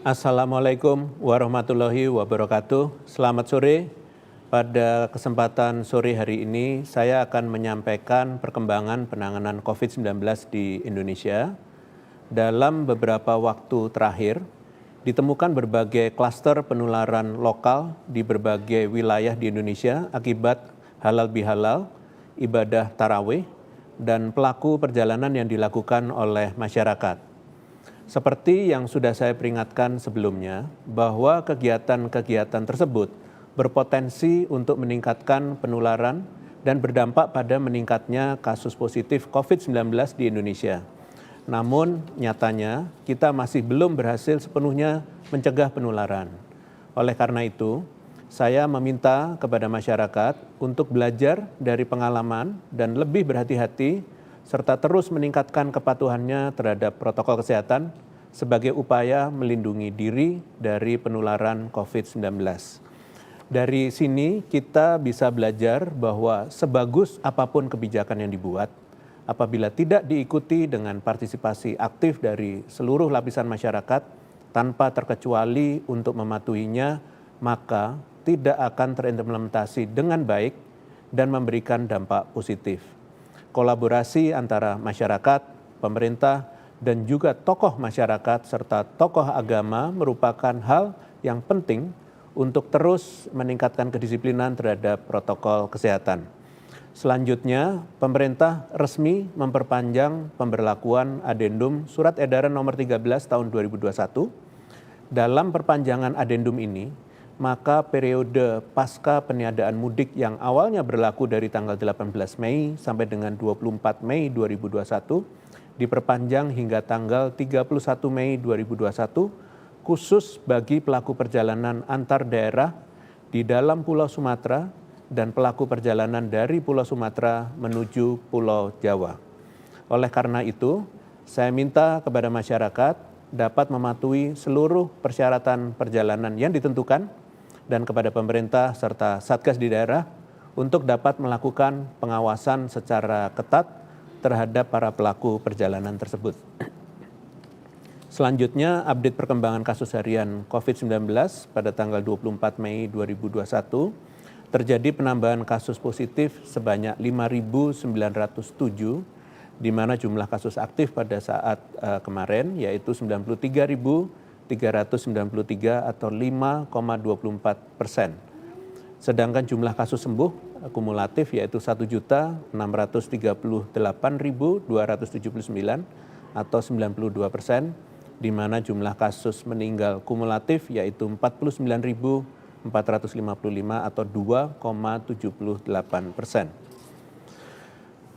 Assalamualaikum warahmatullahi wabarakatuh. Selamat sore. Pada kesempatan sore hari ini, saya akan menyampaikan perkembangan penanganan COVID-19 di Indonesia. Dalam beberapa waktu terakhir, ditemukan berbagai klaster penularan lokal di berbagai wilayah di Indonesia akibat halal bihalal, ibadah tarawih, dan pelaku perjalanan yang dilakukan oleh masyarakat. Seperti yang sudah saya peringatkan sebelumnya, bahwa kegiatan-kegiatan tersebut berpotensi untuk meningkatkan penularan dan berdampak pada meningkatnya kasus positif COVID-19 di Indonesia. Namun, nyatanya kita masih belum berhasil sepenuhnya mencegah penularan. Oleh karena itu, saya meminta kepada masyarakat untuk belajar dari pengalaman dan lebih berhati-hati serta terus meningkatkan kepatuhannya terhadap protokol kesehatan sebagai upaya melindungi diri dari penularan COVID-19. Dari sini kita bisa belajar bahwa sebagus apapun kebijakan yang dibuat, apabila tidak diikuti dengan partisipasi aktif dari seluruh lapisan masyarakat tanpa terkecuali untuk mematuhinya, maka tidak akan terimplementasi dengan baik dan memberikan dampak positif. Kolaborasi antara masyarakat, pemerintah, dan juga tokoh masyarakat serta tokoh agama merupakan hal yang penting untuk terus meningkatkan kedisiplinan terhadap protokol kesehatan. Selanjutnya, pemerintah resmi memperpanjang pemberlakuan Adendum Surat Edaran Nomor 13 Tahun 2021. Dalam perpanjangan adendum ini, maka periode pasca peniadaan mudik yang awalnya berlaku dari tanggal 18 Mei sampai dengan 24 Mei 2021 diperpanjang hingga tanggal 31 Mei 2021 khusus bagi pelaku perjalanan antar daerah di dalam Pulau Sumatera dan pelaku perjalanan dari Pulau Sumatera menuju Pulau Jawa. Oleh karena itu, saya minta kepada masyarakat dapat mematuhi seluruh persyaratan perjalanan yang ditentukan dan kepada pemerintah serta Satgas di daerah untuk dapat melakukan pengawasan secara ketat terhadap para pelaku perjalanan tersebut. Selanjutnya, update perkembangan kasus harian COVID-19 pada tanggal 24 Mei 2021, terjadi penambahan kasus positif sebanyak 5.907, di mana jumlah kasus aktif pada saat kemarin yaitu 93.393 atau 5,24%. Sedangkan jumlah kasus sembuh kumulatif yaitu 1.638.279 atau 92%, di mana jumlah kasus meninggal kumulatif yaitu 49.455 atau 2,78%.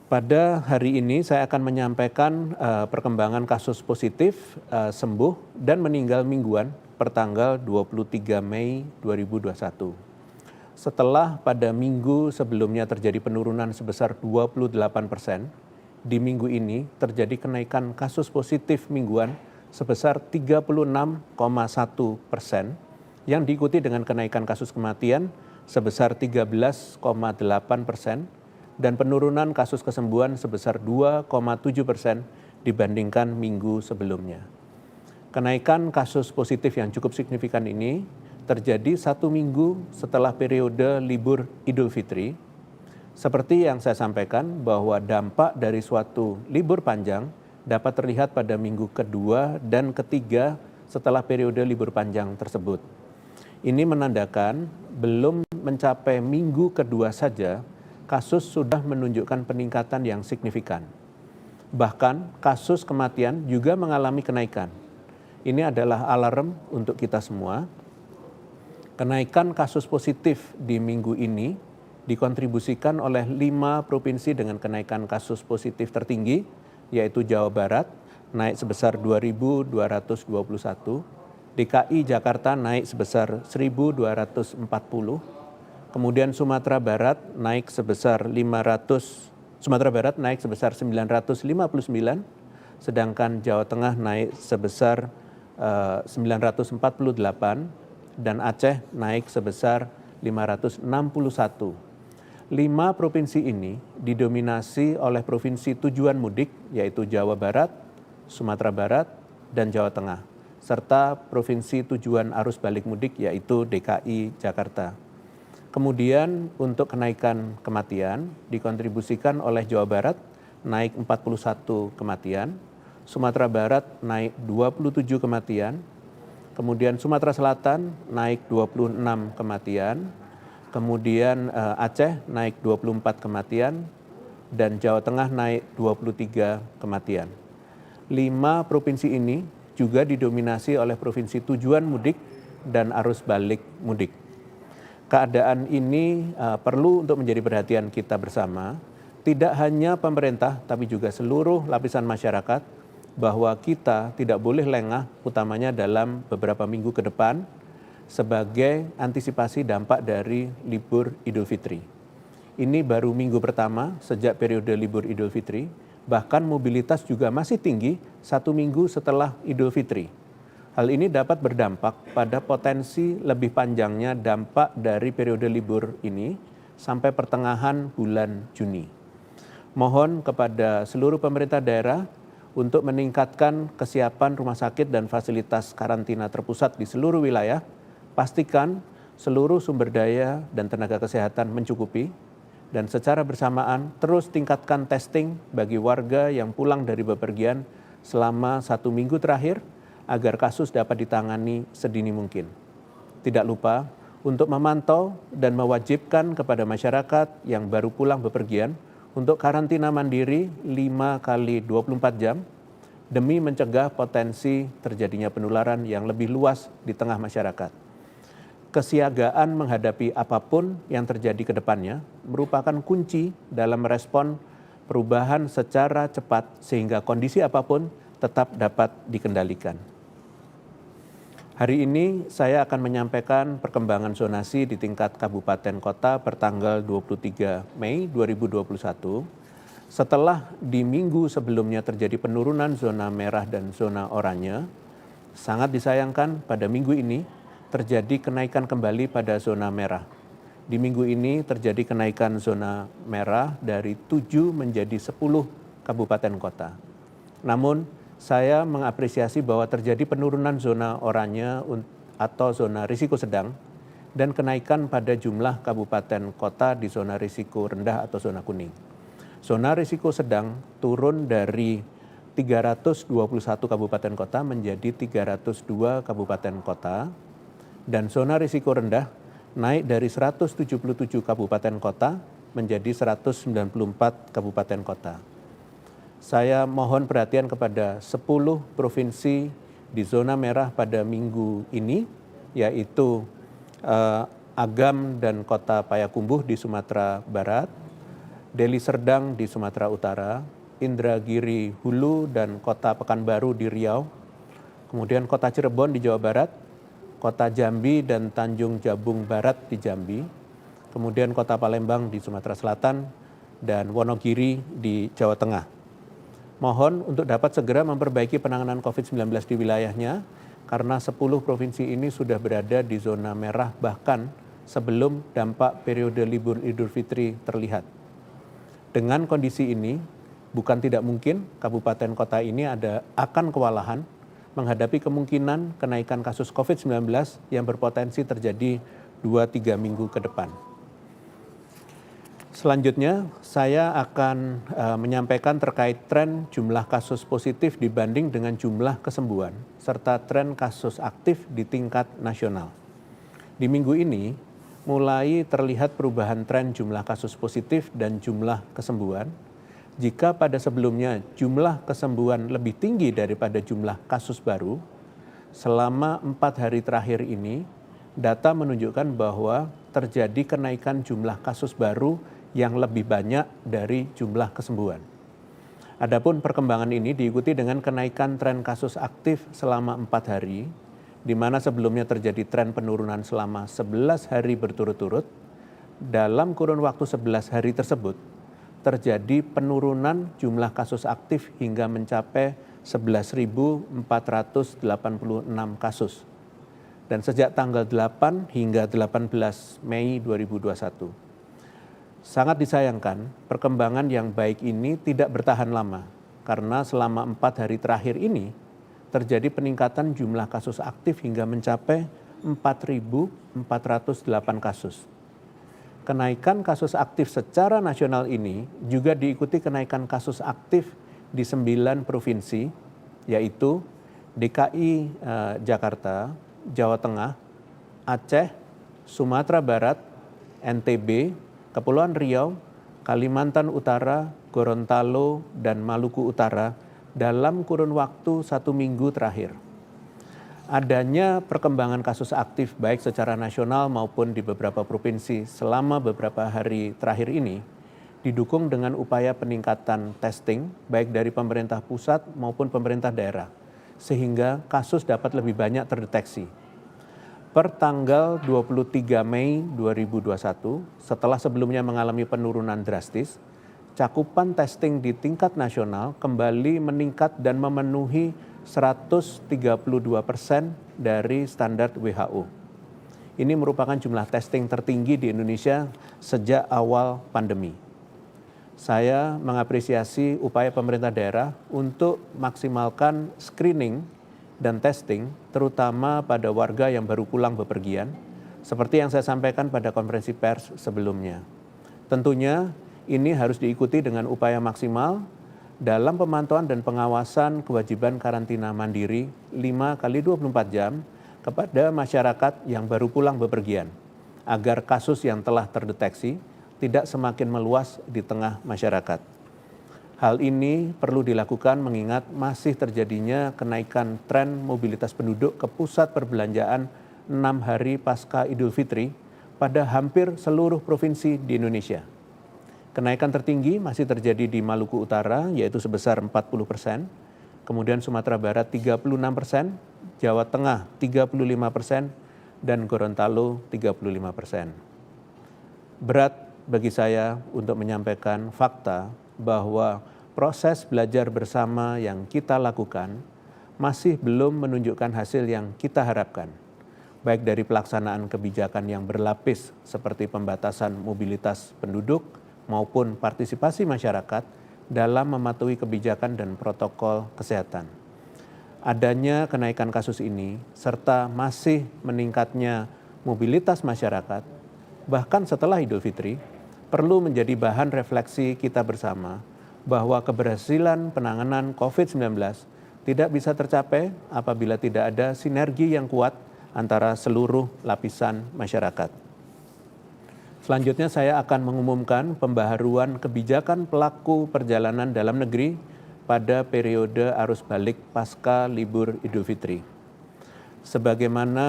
Pada hari ini saya akan menyampaikan perkembangan kasus positif, sembuh, dan meninggal mingguan per tanggal 23 Mei 2021. Setelah pada minggu sebelumnya terjadi penurunan sebesar 28%, di minggu ini terjadi kenaikan kasus positif mingguan sebesar 36,1%, yang diikuti dengan kenaikan kasus kematian sebesar 13,8%, dan penurunan kasus kesembuhan sebesar 2,7% dibandingkan minggu sebelumnya. Kenaikan kasus positif yang cukup signifikan ini terjadi 1 minggu setelah periode libur Idul Fitri. Seperti yang saya sampaikan bahwa dampak dari suatu libur panjang dapat terlihat pada minggu kedua dan ketiga setelah periode libur panjang tersebut. Ini menandakan belum mencapai minggu kedua saja, kasus sudah menunjukkan peningkatan yang signifikan. Bahkan kasus kematian juga mengalami kenaikan. Ini adalah alarm untuk kita semua. Kenaikan kasus positif di minggu ini dikontribusikan oleh 5 provinsi dengan kenaikan kasus positif tertinggi, yaitu Jawa Barat naik sebesar 2.221, DKI Jakarta naik sebesar 1.240, kemudian Sumatera Barat naik sebesar 959, sedangkan Jawa Tengah naik sebesar 948 dan Aceh naik sebesar 561. 5 provinsi ini didominasi oleh provinsi tujuan mudik yaitu Jawa Barat, Sumatera Barat, dan Jawa Tengah. serta provinsi tujuan arus balik mudik yaitu DKI Jakarta. Kemudian untuk kenaikan kematian dikontribusikan oleh Jawa Barat naik 41 kematian, Sumatera Barat naik 27 kematian, kemudian Sumatera Selatan naik 26 kematian, kemudian Aceh naik 24 kematian, dan Jawa Tengah naik 23 kematian. 5 provinsi ini juga didominasi oleh provinsi tujuan mudik dan arus balik mudik. Keadaan ini perlu untuk menjadi perhatian kita bersama, tidak hanya pemerintah tapi juga seluruh lapisan masyarakat, bahwa kita tidak boleh lengah utamanya dalam beberapa minggu ke depan sebagai antisipasi dampak dari libur Idul Fitri. Ini baru minggu pertama sejak periode libur Idul Fitri, bahkan mobilitas juga masih tinggi 1 minggu setelah Idul Fitri. Hal ini dapat berdampak pada potensi lebih panjangnya dampak dari periode libur ini sampai pertengahan bulan Juni. Mohon kepada seluruh pemerintah daerah untuk meningkatkan kesiapan rumah sakit dan fasilitas karantina terpusat di seluruh wilayah, pastikan seluruh sumber daya dan tenaga kesehatan mencukupi, dan secara bersamaan terus tingkatkan testing bagi warga yang pulang dari bepergian selama 1 minggu terakhir agar kasus dapat ditangani sedini mungkin. Tidak lupa untuk memantau dan mewajibkan kepada masyarakat yang baru pulang bepergian untuk karantina mandiri 5 kali 24 jam demi mencegah potensi terjadinya penularan yang lebih luas di tengah masyarakat. Kesiagaan menghadapi apapun yang terjadi ke depannya merupakan kunci dalam merespon perubahan secara cepat sehingga kondisi apapun tetap dapat dikendalikan. Hari ini saya akan menyampaikan perkembangan zonasi di tingkat kabupaten kota per tanggal 23 Mei 2021 setelah di minggu sebelumnya terjadi penurunan zona merah dan zona oranye. Sangat disayangkan pada minggu ini terjadi kenaikan kembali pada zona merah. Di minggu ini terjadi kenaikan zona merah dari 7 menjadi 10 kabupaten kota. Namun, saya mengapresiasi bahwa terjadi penurunan zona oranye atau zona risiko sedang dan kenaikan pada jumlah kabupaten kota di zona risiko rendah atau zona kuning. Zona risiko sedang turun dari 321 kabupaten kota menjadi 302 kabupaten kota, dan zona risiko rendah naik dari 177 kabupaten kota menjadi 194 kabupaten kota. Saya mohon perhatian kepada 10 provinsi di zona merah pada minggu ini, yaitu Agam dan Kota Payakumbuh di Sumatera Barat, Deli Serdang di Sumatera Utara, Indragiri Hulu dan Kota Pekanbaru di Riau, kemudian Kota Cirebon di Jawa Barat, Kota Jambi dan Tanjung Jabung Barat di Jambi, kemudian Kota Palembang di Sumatera Selatan, dan Wonogiri di Jawa Tengah. Mohon untuk dapat segera memperbaiki penanganan COVID-19 di wilayahnya, karena 10 provinsi ini sudah berada di zona merah bahkan sebelum dampak periode libur Idul Fitri terlihat. Dengan kondisi ini, bukan tidak mungkin kabupaten kota ini akan kewalahan menghadapi kemungkinan kenaikan kasus COVID-19 yang berpotensi terjadi 2-3 minggu ke depan. Selanjutnya, saya akan menyampaikan terkait tren jumlah kasus positif dibanding dengan jumlah kesembuhan, serta tren kasus aktif di tingkat nasional. Di minggu ini, mulai terlihat perubahan tren jumlah kasus positif dan jumlah kesembuhan. Jika pada sebelumnya jumlah kesembuhan lebih tinggi daripada jumlah kasus baru, selama 4 hari terakhir ini, data menunjukkan bahwa terjadi kenaikan jumlah kasus baru yang lebih banyak dari jumlah kesembuhan. Adapun perkembangan ini diikuti dengan kenaikan tren kasus aktif selama 4 hari, di mana sebelumnya terjadi tren penurunan selama 11 hari berturut-turut. Dalam kurun waktu 11 hari tersebut, terjadi penurunan jumlah kasus aktif hingga mencapai 11.486 kasus. Dan sejak tanggal 8 hingga 18 Mei 2021. Sangat disayangkan, perkembangan yang baik ini tidak bertahan lama, karena selama 4 hari terakhir ini, terjadi peningkatan jumlah kasus aktif hingga mencapai 4.408 kasus. Kenaikan kasus aktif secara nasional ini juga diikuti kenaikan kasus aktif di 9 provinsi, yaitu DKI Jakarta, Jawa Tengah, Aceh, Sumatera Barat, NTB, Kepulauan Riau, Kalimantan Utara, Gorontalo, dan Maluku Utara dalam kurun waktu 1 minggu terakhir. Adanya perkembangan kasus aktif baik secara nasional maupun di beberapa provinsi selama beberapa hari terakhir ini didukung dengan upaya peningkatan testing baik dari pemerintah pusat maupun pemerintah daerah, sehingga kasus dapat lebih banyak terdeteksi. Per tanggal 23 Mei 2021, setelah sebelumnya mengalami penurunan drastis, cakupan testing di tingkat nasional kembali meningkat dan memenuhi 132% dari standar WHO. Ini merupakan jumlah testing tertinggi di Indonesia sejak awal pandemi. Saya mengapresiasi upaya pemerintah daerah untuk maksimalkan screening dan testing, terutama pada warga yang baru pulang bepergian, seperti yang saya sampaikan pada konferensi pers sebelumnya. Tentunya ini harus diikuti dengan upaya maksimal dalam pemantauan dan pengawasan kewajiban karantina mandiri 5x24 jam kepada masyarakat yang baru pulang bepergian, agar kasus yang telah terdeteksi tidak semakin meluas di tengah masyarakat. Hal ini perlu dilakukan mengingat masih terjadinya kenaikan tren mobilitas penduduk ke pusat perbelanjaan 6 hari pasca Idul Fitri pada hampir seluruh provinsi di Indonesia. Kenaikan tertinggi masih terjadi di Maluku Utara, yaitu sebesar 40%, kemudian Sumatera Barat 36%, Jawa Tengah 35%, dan Gorontalo 35%. Berat bagi saya untuk menyampaikan fakta bahwa proses belajar bersama yang kita lakukan masih belum menunjukkan hasil yang kita harapkan, baik dari pelaksanaan kebijakan yang berlapis seperti pembatasan mobilitas penduduk maupun partisipasi masyarakat dalam mematuhi kebijakan dan protokol kesehatan. Adanya kenaikan kasus ini serta masih meningkatnya mobilitas masyarakat, bahkan setelah Idul Fitri, perlu menjadi bahan refleksi kita bersama bahwa keberhasilan penanganan COVID-19 tidak bisa tercapai apabila tidak ada sinergi yang kuat antara seluruh lapisan masyarakat. Selanjutnya saya akan mengumumkan pembaharuan kebijakan pelaku perjalanan dalam negeri pada periode arus balik pasca libur Idul Fitri. Sebagaimana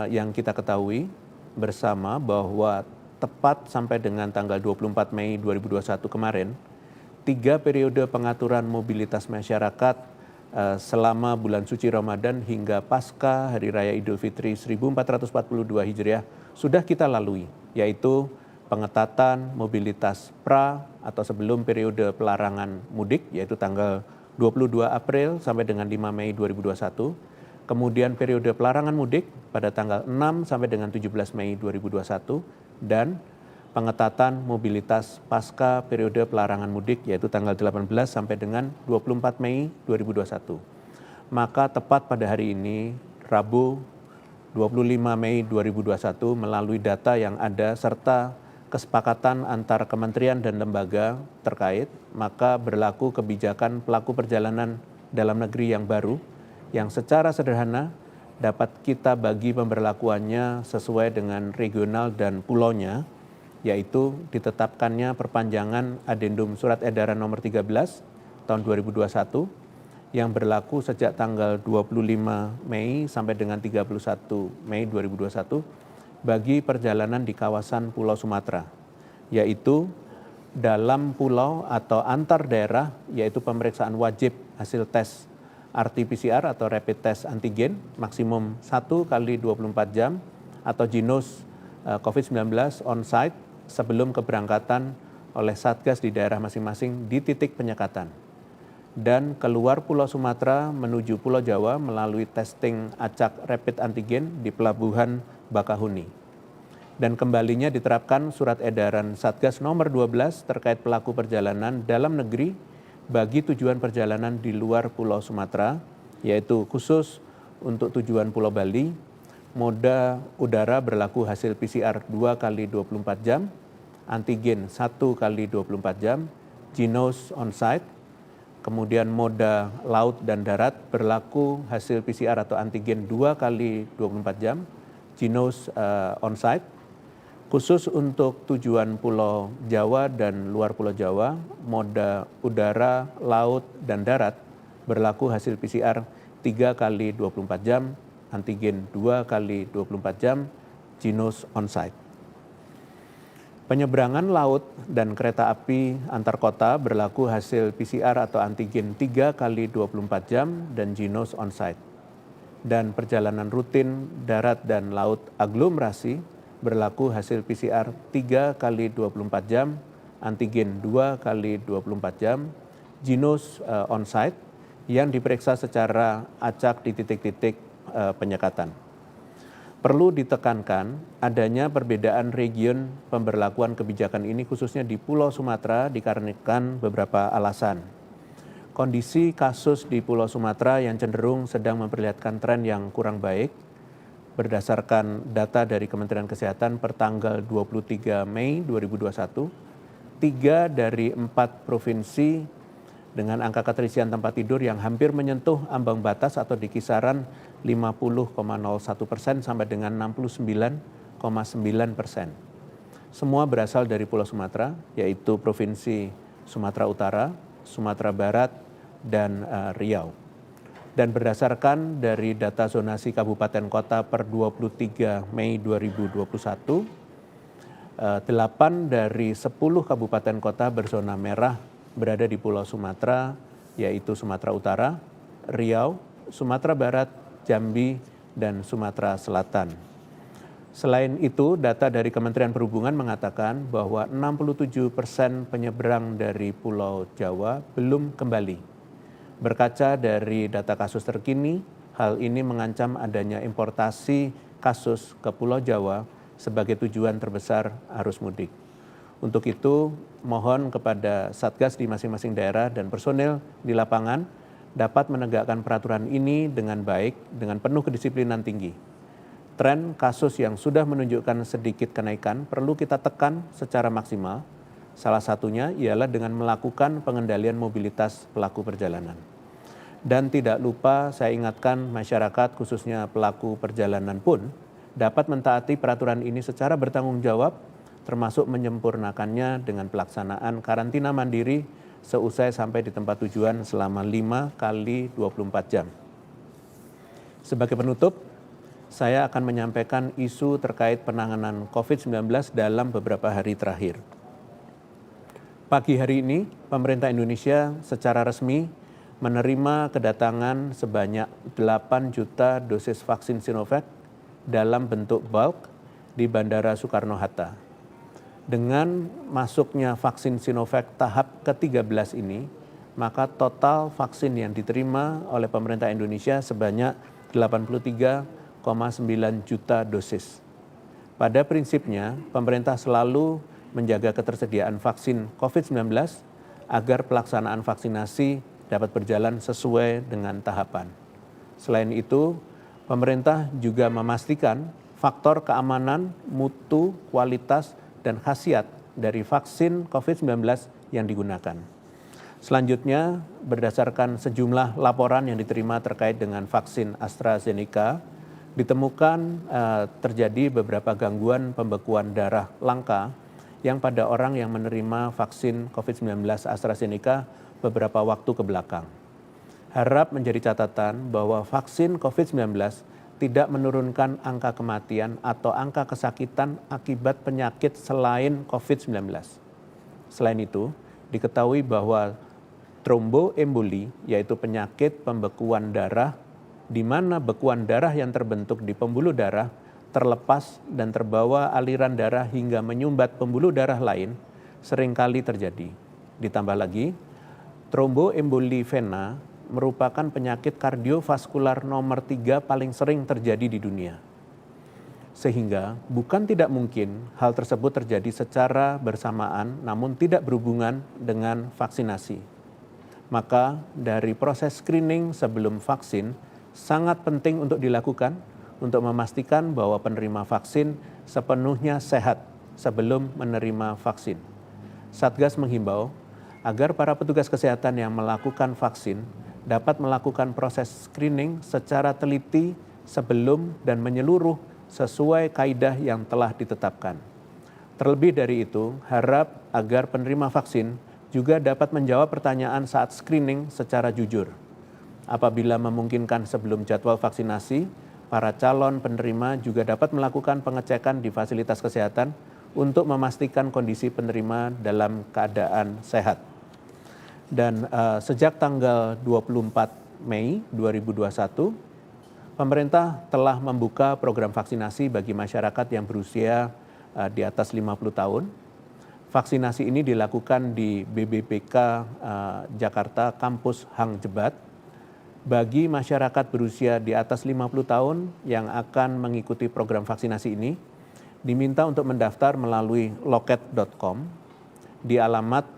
yang kita ketahui bersama bahwa tepat sampai dengan tanggal 24 Mei 2021 kemarin, 3 periode pengaturan mobilitas masyarakat selama bulan suci Ramadan hingga pasca Hari Raya Idul Fitri 1442 Hijriah sudah kita lalui, yaitu pengetatan mobilitas pra atau sebelum periode pelarangan mudik, yaitu tanggal 22 April sampai dengan 5 Mei 2021, kemudian periode pelarangan mudik pada tanggal 6 sampai dengan 17 Mei 2021, dan pengetatan mobilitas pasca periode pelarangan mudik, yaitu tanggal 18 sampai dengan 24 Mei 2021. Maka tepat pada hari ini, Rabu 25 Mei 2021, melalui data yang ada serta kesepakatan antar kementerian dan lembaga terkait, maka berlaku kebijakan pelaku perjalanan dalam negeri yang baru, yang secara sederhana dapat kita bagi pemberlakuannya sesuai dengan regional dan pulaunya, yaitu ditetapkannya perpanjangan Adendum Surat Edaran Nomor 13 tahun 2021 yang berlaku sejak tanggal 25 Mei sampai dengan 31 Mei 2021 bagi perjalanan di kawasan Pulau Sumatera, yaitu dalam pulau atau antar daerah, yaitu pemeriksaan wajib hasil tes RT-PCR atau rapid test antigen maksimum 1 kali 24 jam atau Ginos COVID-19 on-site sebelum keberangkatan oleh Satgas di daerah masing-masing di titik penyekatan. Dan keluar Pulau Sumatera menuju Pulau Jawa melalui testing acak rapid antigen di Pelabuhan Bakahuni. Dan kembalinya diterapkan Surat Edaran Satgas nomor 12 terkait pelaku perjalanan dalam negeri bagi tujuan perjalanan di luar Pulau Sumatera yaitu khusus untuk tujuan Pulau Bali, moda udara berlaku hasil PCR 2 kali 24 jam, antigen 1 kali 24 jam, Jinos on-site. Kemudian moda laut dan darat berlaku hasil PCR atau antigen 2 kali 24 jam, Jinos on-site. Khusus untuk tujuan Pulau Jawa dan luar Pulau Jawa, moda udara, laut, dan darat berlaku hasil PCR 3 kali 24 jam, antigen 2 kali 24 jam, Jinos on-site. Penyeberangan laut dan kereta api antar kota berlaku hasil PCR atau antigen 3 kali 24 jam dan Jinos on-site. Dan perjalanan rutin darat dan laut aglomerasi berlaku hasil PCR 3 kali 24 jam, antigen 2 kali 24 jam, Jinos on-site yang diperiksa secara acak di titik-titik penyekatan. Perlu ditekankan adanya perbedaan region pemberlakuan kebijakan ini khususnya di Pulau Sumatera dikarenakan beberapa alasan. Kondisi kasus di Pulau Sumatera yang cenderung sedang memperlihatkan tren yang kurang baik. Berdasarkan data dari Kementerian Kesehatan per tanggal 23 Mei 2021, 3 dari 4 provinsi dengan angka keterisian tempat tidur yang hampir menyentuh ambang batas atau di kisaran 50,01% sampai dengan 69,9%. Semua berasal dari Pulau Sumatera, yaitu Provinsi Sumatera Utara, Sumatera Barat, dan Riau. Dan berdasarkan dari data zonasi kabupaten kota per 23 Mei 2021, 8 dari 10 kabupaten kota berzona merah berada di Pulau Sumatera, yaitu Sumatera Utara, Riau, Sumatera Barat, Jambi, dan Sumatera Selatan. Selain itu, data dari Kementerian Perhubungan mengatakan bahwa 67% penyeberang dari Pulau Jawa belum kembali. Berkaca dari data kasus terkini, hal ini mengancam adanya importasi kasus ke Pulau Jawa sebagai tujuan terbesar arus mudik. Untuk itu, mohon kepada Satgas di masing-masing daerah dan personel di lapangan dapat menegakkan peraturan ini dengan baik, dengan penuh kedisiplinan tinggi. Tren kasus yang sudah menunjukkan sedikit kenaikan perlu kita tekan secara maksimal. Salah satunya ialah dengan melakukan pengendalian mobilitas pelaku perjalanan. Dan tidak lupa saya ingatkan masyarakat khususnya pelaku perjalanan pun dapat mentaati peraturan ini secara bertanggung jawab, termasuk menyempurnakannya dengan pelaksanaan karantina mandiri seusai sampai di tempat tujuan selama 5 kali 24 jam. Sebagai penutup, saya akan menyampaikan isu terkait penanganan COVID-19 dalam beberapa hari terakhir. Pagi hari ini, pemerintah Indonesia secara resmi menerima kedatangan sebanyak 8 juta dosis vaksin Sinovac dalam bentuk bulk di Bandara Soekarno-Hatta. Dengan masuknya vaksin Sinovac tahap ke-13 ini, maka total vaksin yang diterima oleh pemerintah Indonesia sebanyak 83,9 juta dosis. Pada prinsipnya, pemerintah selalu menjaga ketersediaan vaksin COVID-19 agar pelaksanaan vaksinasi dapat berjalan sesuai dengan tahapan. Selain itu, pemerintah juga memastikan faktor keamanan, mutu, kualitas, dan khasiat dari vaksin COVID-19 yang digunakan. Selanjutnya, berdasarkan sejumlah laporan yang diterima terkait dengan vaksin AstraZeneca, ditemukan terjadi beberapa gangguan pembekuan darah langka yang pada orang yang menerima vaksin COVID-19 AstraZeneca beberapa waktu ke belakang. Harap menjadi catatan bahwa vaksin COVID-19 tidak menurunkan angka kematian atau angka kesakitan akibat penyakit selain COVID-19. Selain itu, diketahui bahwa tromboemboli, yaitu penyakit pembekuan darah, di mana bekuan darah yang terbentuk di pembuluh darah terlepas dan terbawa aliran darah hingga menyumbat pembuluh darah lain, seringkali terjadi. Ditambah lagi, tromboemboli vena merupakan penyakit kardiovaskular nomor 3 paling sering terjadi di dunia. Sehingga bukan tidak mungkin hal tersebut terjadi secara bersamaan namun tidak berhubungan dengan vaksinasi. Maka dari proses screening sebelum vaksin sangat penting untuk dilakukan untuk memastikan bahwa penerima vaksin sepenuhnya sehat sebelum menerima vaksin. Satgas menghimbau agar para petugas kesehatan yang melakukan vaksin dapat melakukan proses screening secara teliti sebelum dan menyeluruh sesuai kaidah yang telah ditetapkan. Terlebih dari itu, harap agar penerima vaksin juga dapat menjawab pertanyaan saat screening secara jujur. Apabila memungkinkan sebelum jadwal vaksinasi, para calon penerima juga dapat melakukan pengecekan di fasilitas kesehatan untuk memastikan kondisi penerima dalam keadaan sehat. Dan sejak tanggal 24 Mei 2021, pemerintah telah membuka program vaksinasi bagi masyarakat yang berusia di atas 50 tahun. Vaksinasi ini dilakukan di BBPK Jakarta Kampus Hang Jebat bagi masyarakat berusia di atas 50 tahun yang akan mengikuti program vaksinasi ini. Diminta untuk mendaftar melalui loket.com di alamat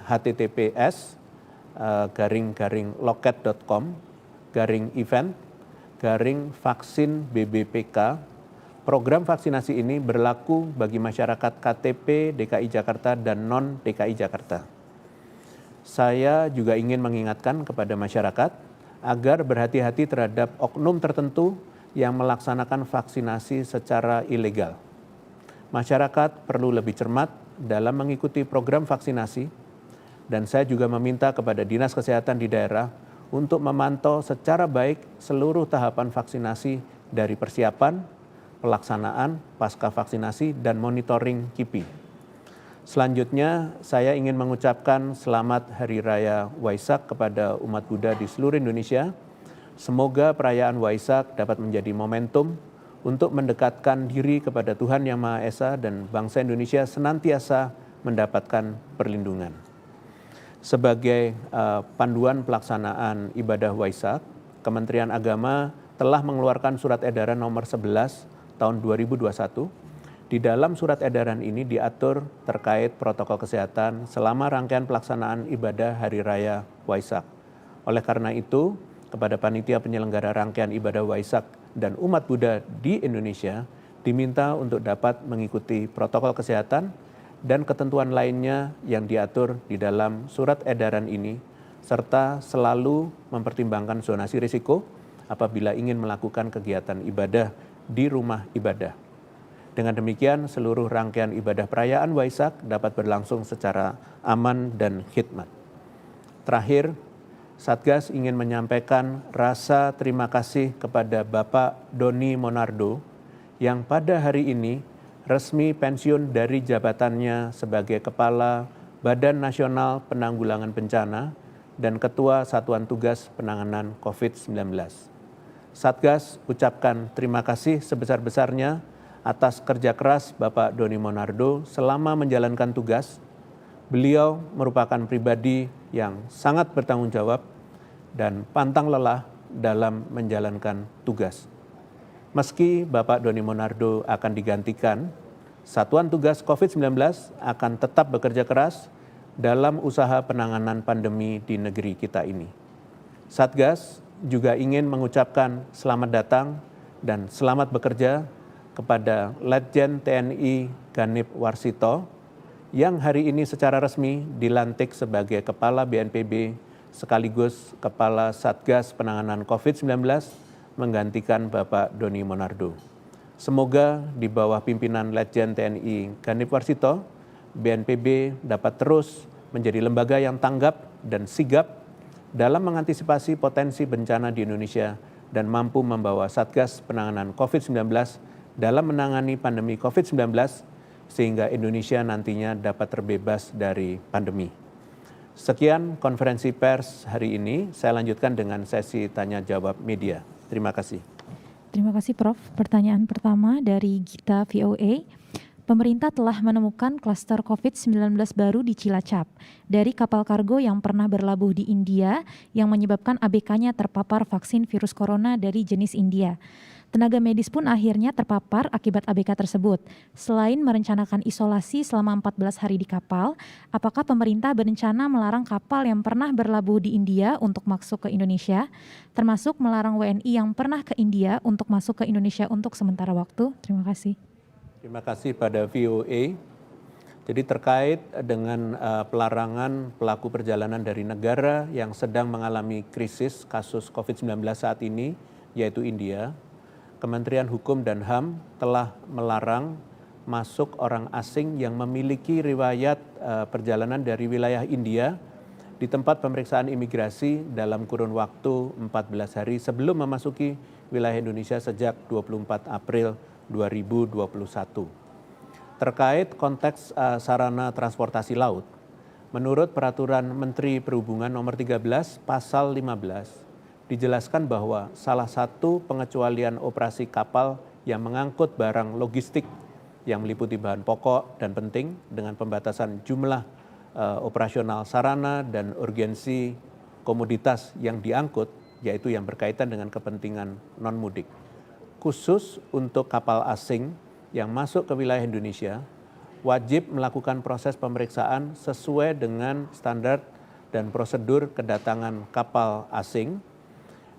https://loket.com/event/vaksin BBPK. Program vaksinasi ini berlaku bagi masyarakat KTP DKI Jakarta dan non-DKI Jakarta. Saya juga ingin mengingatkan kepada masyarakat agar berhati-hati terhadap oknum tertentu yang melaksanakan vaksinasi secara ilegal. Masyarakat perlu lebih cermat dalam mengikuti program vaksinasi, dan saya juga meminta kepada Dinas Kesehatan di daerah untuk memantau secara baik seluruh tahapan vaksinasi dari persiapan, pelaksanaan, pasca vaksinasi, dan monitoring KIPI. Selanjutnya, saya ingin mengucapkan selamat Hari Raya Waisak kepada umat Buddha di seluruh Indonesia. Semoga perayaan Waisak dapat menjadi momentum untuk mendekatkan diri kepada Tuhan Yang Maha Esa dan bangsa Indonesia senantiasa mendapatkan perlindungan. Sebagai panduan pelaksanaan ibadah Waisak, Kementerian Agama telah mengeluarkan surat edaran nomor 11 tahun 2021. Di dalam surat edaran ini diatur terkait protokol kesehatan selama rangkaian pelaksanaan ibadah Hari Raya Waisak. Oleh karena itu, kepada panitia penyelenggara rangkaian ibadah Waisak dan umat Buddha di Indonesia diminta untuk dapat mengikuti protokol kesehatan dan ketentuan lainnya yang diatur di dalam surat edaran ini, serta selalu mempertimbangkan zonasi risiko apabila ingin melakukan kegiatan ibadah di rumah ibadah. Dengan demikian, seluruh rangkaian ibadah perayaan Waisak dapat berlangsung secara aman dan khidmat. Terakhir, Satgas ingin menyampaikan rasa terima kasih kepada Bapak Doni Monardo yang pada hari ini resmi pensiun dari jabatannya sebagai Kepala Badan Nasional Penanggulangan Bencana dan Ketua Satuan Tugas Penanganan COVID-19. Satgas ucapkan terima kasih sebesar-besarnya atas kerja keras Bapak Doni Monardo selama menjalankan tugas. Beliau merupakan pribadi yang sangat bertanggung jawab dan pantang lelah dalam menjalankan tugas. Meski Bapak Doni Monardo akan digantikan, Satuan Tugas COVID-19 akan tetap bekerja keras dalam usaha penanganan pandemi di negeri kita ini. Satgas juga ingin mengucapkan selamat datang dan selamat bekerja kepada Letjen TNI Ganip Warsito yang hari ini secara resmi dilantik sebagai Kepala BNPB sekaligus Kepala Satgas Penanganan COVID-19 menggantikan Bapak Doni Monardo. Semoga di bawah pimpinan Letjen TNI Ganip Warsito, BNPB dapat terus menjadi lembaga yang tanggap dan sigap dalam mengantisipasi potensi bencana di Indonesia dan mampu membawa Satgas Penanganan COVID-19 dalam menangani pandemi COVID-19 sehingga Indonesia nantinya dapat terbebas dari pandemi. Sekian konferensi pers hari ini, saya lanjutkan dengan sesi tanya jawab media. Terima kasih. Terima kasih Prof. Pertanyaan pertama dari Gita VOA. Pemerintah telah menemukan klaster COVID-19 baru di Cilacap dari kapal kargo yang pernah berlabuh di India yang menyebabkan ABK-nya terpapar vaksin virus corona dari jenis India. Tenaga medis pun akhirnya terpapar akibat ABK tersebut. Selain merencanakan isolasi selama 14 hari di kapal, apakah pemerintah berencana melarang kapal yang pernah berlabuh di India untuk masuk ke Indonesia, termasuk melarang WNI yang pernah ke India untuk masuk ke Indonesia untuk sementara waktu? Terima kasih. Terima kasih pada VOA. Jadi terkait dengan pelarangan pelaku perjalanan dari negara yang sedang mengalami krisis kasus COVID-19 saat ini, yaitu India, Kementerian Hukum dan HAM telah melarang masuk orang asing yang memiliki riwayat perjalanan dari wilayah India di tempat pemeriksaan imigrasi dalam kurun waktu 14 hari sebelum memasuki wilayah Indonesia sejak 24 April 2021. Terkait konteks sarana transportasi laut, menurut Peraturan Menteri Perhubungan Nomor 13 Pasal 15, dijelaskan bahwa salah satu pengecualian operasi kapal yang mengangkut barang logistik yang meliputi bahan pokok dan penting dengan pembatasan jumlah operasional sarana dan urgensi komoditas yang diangkut, yaitu yang berkaitan dengan kepentingan non-mudik. Khusus untuk kapal asing yang masuk ke wilayah Indonesia, wajib melakukan proses pemeriksaan sesuai dengan standar dan prosedur kedatangan kapal asing,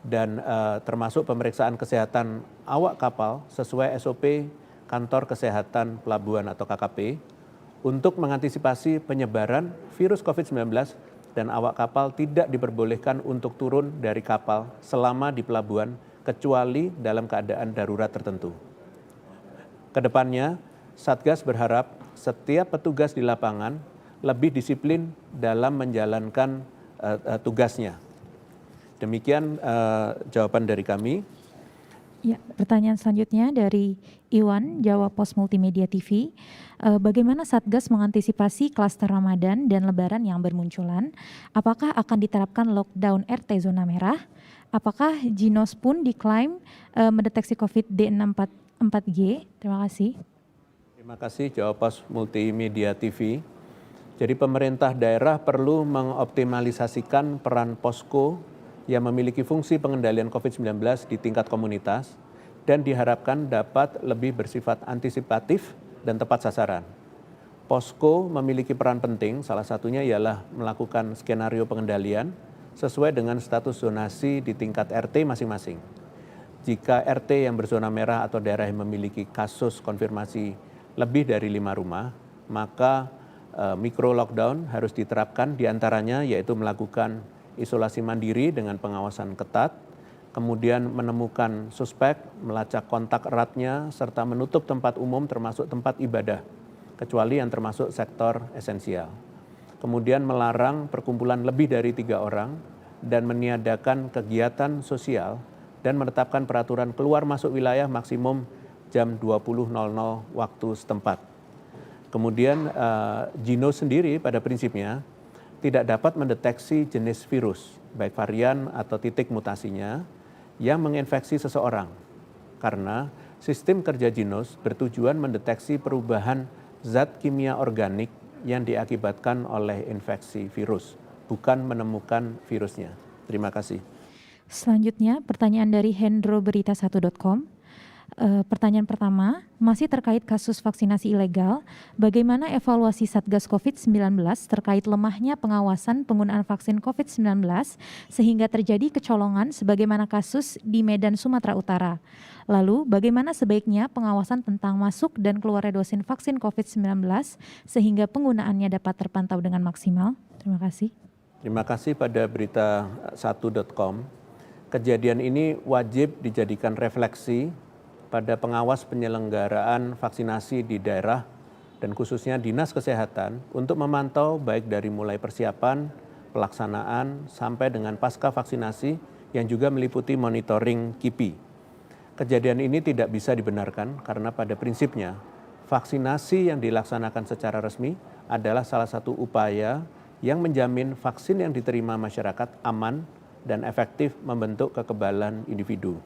dan termasuk pemeriksaan kesehatan awak kapal sesuai SOP Kantor Kesehatan Pelabuhan atau KKP untuk mengantisipasi penyebaran virus COVID-19, dan awak kapal tidak diperbolehkan untuk turun dari kapal selama di pelabuhan kecuali dalam keadaan darurat tertentu. Kedepannya, Satgas berharap setiap petugas di lapangan lebih disiplin dalam menjalankan tugasnya. Demikian jawaban dari kami. Ya, pertanyaan selanjutnya dari Iwan, Jawa Pos Multimedia TV. Bagaimana Satgas mengantisipasi klaster Ramadan dan Lebaran yang bermunculan? Apakah akan diterapkan lockdown RT zona merah? Apakah Jinos pun diklaim mendeteksi COVID D64G? Terima kasih. Terima kasih Jawa Pos Multimedia TV. Jadi pemerintah daerah perlu mengoptimalisasikan peran posko yang memiliki fungsi pengendalian COVID-19 di tingkat komunitas dan diharapkan dapat lebih bersifat antisipatif dan tepat sasaran. Posko memiliki peran penting, salah satunya ialah melakukan skenario pengendalian sesuai dengan status zonasi di tingkat RT masing-masing. Jika RT yang berzona merah atau daerah yang memiliki kasus konfirmasi lebih dari 5 rumah, maka mikro lockdown harus diterapkan, diantaranya yaitu melakukan isolasi mandiri dengan pengawasan ketat, kemudian menemukan suspek, melacak kontak eratnya, serta menutup tempat umum termasuk tempat ibadah, kecuali yang termasuk sektor esensial. Kemudian melarang perkumpulan lebih dari 3 orang dan meniadakan kegiatan sosial dan menetapkan peraturan keluar masuk wilayah maksimum jam 20.00 waktu setempat. Kemudian Jinos sendiri pada prinsipnya tidak dapat mendeteksi jenis virus, baik varian atau titik mutasinya, yang menginfeksi seseorang. Karena sistem kerja Jinos bertujuan mendeteksi perubahan zat kimia organik yang diakibatkan oleh infeksi virus, bukan menemukan virusnya. Terima kasih. Selanjutnya, pertanyaan dari hendroberita1.com. Pertanyaan pertama, masih terkait kasus vaksinasi ilegal, bagaimana evaluasi Satgas COVID-19 terkait lemahnya pengawasan penggunaan vaksin COVID-19 sehingga terjadi kecolongan sebagaimana kasus di Medan, Sumatera Utara? Lalu, bagaimana sebaiknya pengawasan tentang masuk dan keluarnya dosis vaksin COVID-19 sehingga penggunaannya dapat terpantau dengan maksimal? Terima kasih. Terima kasih pada berita1.com. Kejadian ini wajib dijadikan refleksi pada pengawas penyelenggaraan vaksinasi di daerah dan khususnya Dinas Kesehatan untuk memantau baik dari mulai persiapan, pelaksanaan, sampai dengan pasca vaksinasi yang juga meliputi monitoring KIPI. Kejadian ini tidak bisa dibenarkan karena pada prinsipnya vaksinasi yang dilaksanakan secara resmi adalah salah satu upaya yang menjamin vaksin yang diterima masyarakat aman dan efektif membentuk kekebalan individu.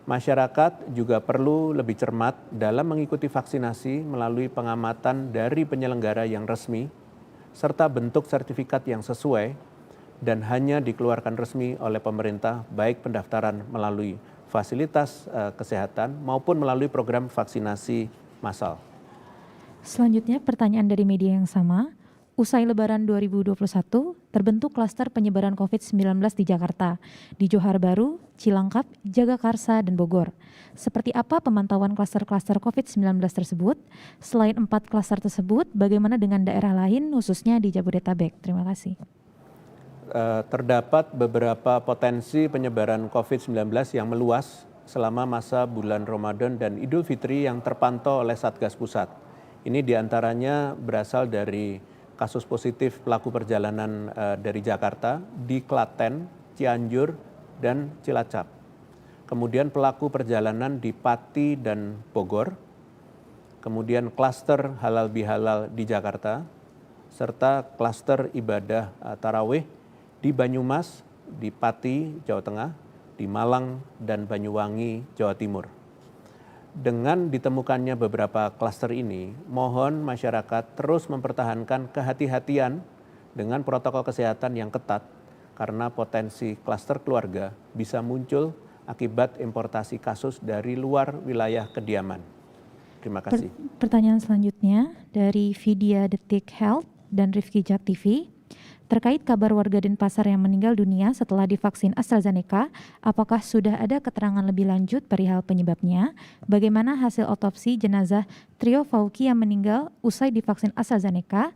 Masyarakat juga perlu lebih cermat dalam mengikuti vaksinasi melalui pengamatan dari penyelenggara yang resmi, serta bentuk sertifikat yang sesuai dan hanya dikeluarkan resmi oleh pemerintah, baik pendaftaran melalui fasilitas kesehatan maupun melalui program vaksinasi massal. Selanjutnya pertanyaan dari media yang sama. Usai Lebaran 2021, terbentuk klaster penyebaran COVID-19 di Jakarta, di Johar Baru, Cilangkap, Jagakarsa, dan Bogor. Seperti apa pemantauan klaster-klaster COVID-19 tersebut? Selain 4 klaster tersebut, bagaimana dengan daerah lain, khususnya di Jabodetabek? Terima kasih. Terdapat beberapa potensi penyebaran COVID-19 yang meluas selama masa bulan Ramadan dan Idul Fitri yang terpantau oleh Satgas Pusat. Ini diantaranya berasal dari kasus positif pelaku perjalanan dari Jakarta di Klaten, Cianjur, dan Cilacap. Kemudian pelaku perjalanan di Pati dan Bogor. Kemudian klaster halal bihalal di Jakarta, serta klaster ibadah tarawih di Banyumas, di Pati, Jawa Tengah, di Malang, dan Banyuwangi, Jawa Timur. Dengan ditemukannya beberapa klaster ini, mohon masyarakat terus mempertahankan kehati-hatian dengan protokol kesehatan yang ketat karena potensi klaster keluarga bisa muncul akibat importasi kasus dari luar wilayah kediaman. Terima kasih. Pertanyaan selanjutnya dari Vidya Detik Health dan Rifki Jak TV. Terkait kabar warga Denpasar yang meninggal dunia setelah divaksin AstraZeneca, apakah sudah ada keterangan lebih lanjut perihal penyebabnya? Bagaimana hasil otopsi jenazah Trio Fauki yang meninggal usai divaksin AstraZeneca?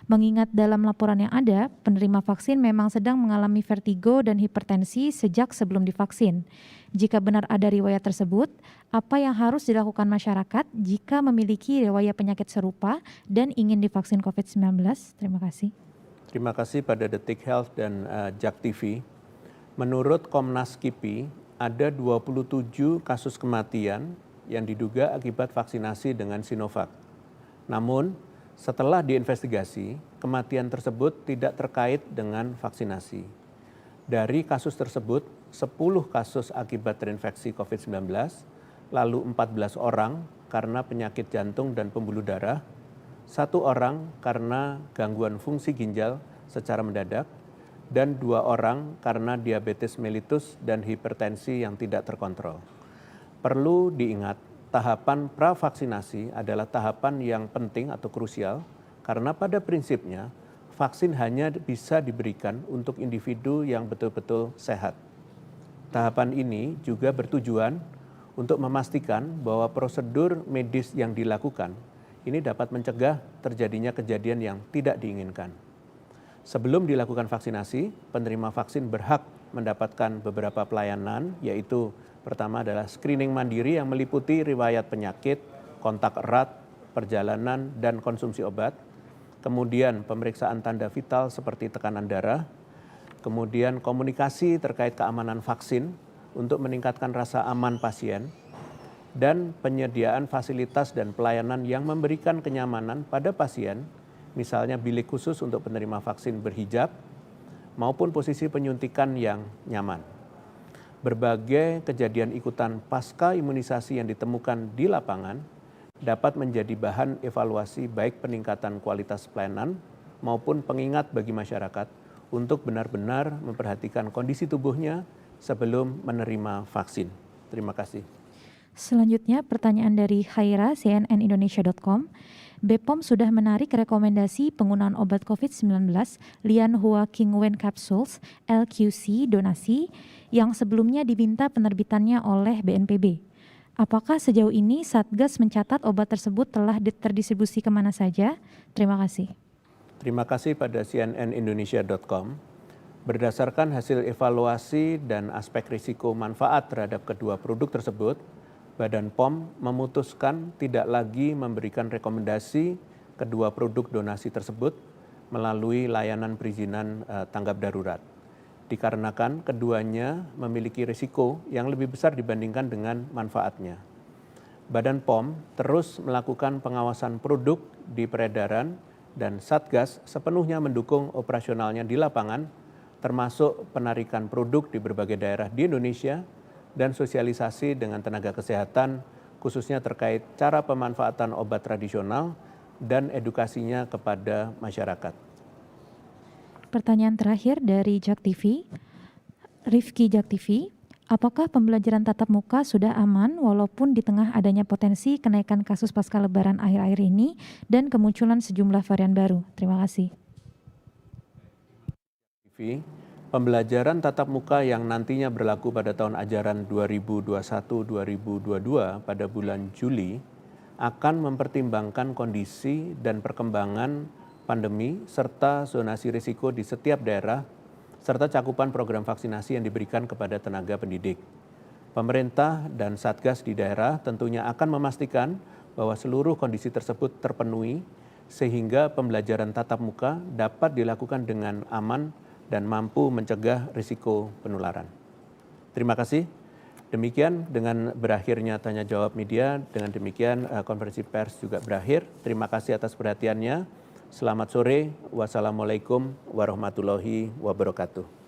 Mengingat dalam laporan yang ada, penerima vaksin memang sedang mengalami vertigo dan hipertensi sejak sebelum divaksin. Jika benar ada riwayat tersebut, apa yang harus dilakukan masyarakat jika memiliki riwayat penyakit serupa dan ingin divaksin COVID-19? Terima kasih. Terima kasih pada Detik Health dan Jak TV. Menurut Komnas KIPI, ada 27 kasus kematian yang diduga akibat vaksinasi dengan Sinovac. Namun, setelah diinvestigasi, kematian tersebut tidak terkait dengan vaksinasi. Dari kasus tersebut, 10 kasus akibat terinfeksi COVID-19, lalu 14 orang karena penyakit jantung dan pembuluh darah, 1 orang karena gangguan fungsi ginjal secara mendadak, dan 2 orang karena diabetes mellitus dan hipertensi yang tidak terkontrol. Perlu diingat, tahapan pravaksinasi adalah tahapan yang penting atau krusial karena pada prinsipnya vaksin hanya bisa diberikan untuk individu yang betul-betul sehat. Tahapan ini juga bertujuan untuk memastikan bahwa prosedur medis yang dilakukan ini dapat mencegah terjadinya kejadian yang tidak diinginkan. Sebelum dilakukan vaksinasi, penerima vaksin berhak mendapatkan beberapa pelayanan, yaitu pertama adalah screening mandiri yang meliputi riwayat penyakit, kontak erat, perjalanan, dan konsumsi obat. Kemudian pemeriksaan tanda vital seperti tekanan darah. Kemudian komunikasi terkait keamanan vaksin untuk meningkatkan rasa aman pasien. Dan penyediaan fasilitas dan pelayanan yang memberikan kenyamanan pada pasien, misalnya bilik khusus untuk penerima vaksin berhijab, maupun posisi penyuntikan yang nyaman. Berbagai kejadian ikutan pasca imunisasi yang ditemukan di lapangan dapat menjadi bahan evaluasi baik peningkatan kualitas pelayanan maupun pengingat bagi masyarakat untuk benar-benar memperhatikan kondisi tubuhnya sebelum menerima vaksin. Terima kasih. Selanjutnya pertanyaan dari Khaira, cnnindonesia.com. BPOM sudah menarik rekomendasi penggunaan obat COVID-19 Lianhua Qingwen Capsules LQC donasi yang sebelumnya diminta penerbitannya oleh BNPB. Apakah sejauh ini Satgas mencatat obat tersebut telah terdistribusi kemana saja? Terima kasih. Terima kasih pada cnnindonesia.com. Berdasarkan hasil evaluasi dan aspek risiko manfaat terhadap kedua produk tersebut, Badan POM memutuskan tidak lagi memberikan rekomendasi kedua produk donasi tersebut melalui layanan perizinan tanggap darurat. Dikarenakan keduanya memiliki risiko yang lebih besar dibandingkan dengan manfaatnya. Badan POM terus melakukan pengawasan produk di peredaran dan Satgas sepenuhnya mendukung operasionalnya di lapangan, termasuk penarikan produk di berbagai daerah di Indonesia, dan sosialisasi dengan tenaga kesehatan khususnya terkait cara pemanfaatan obat tradisional dan edukasinya kepada masyarakat. Pertanyaan terakhir dari Jak TV, Rifki Jak TV. Apakah pembelajaran tatap muka sudah aman walaupun di tengah adanya potensi kenaikan kasus pasca lebaran akhir-akhir ini dan kemunculan sejumlah varian baru? Terima kasih. Pembelajaran tatap muka yang nantinya berlaku pada tahun ajaran 2021-2022 pada bulan Juli akan mempertimbangkan kondisi dan perkembangan pandemi serta zonasi risiko di setiap daerah serta cakupan program vaksinasi yang diberikan kepada tenaga pendidik. Pemerintah dan Satgas di daerah tentunya akan memastikan bahwa seluruh kondisi tersebut terpenuhi sehingga pembelajaran tatap muka dapat dilakukan dengan aman dan mampu mencegah risiko penularan. Terima kasih. Demikian dengan berakhirnya tanya jawab media, dengan demikian konferensi pers juga berakhir. Terima kasih atas perhatiannya. Selamat sore. Wassalamualaikum warahmatullahi wabarakatuh.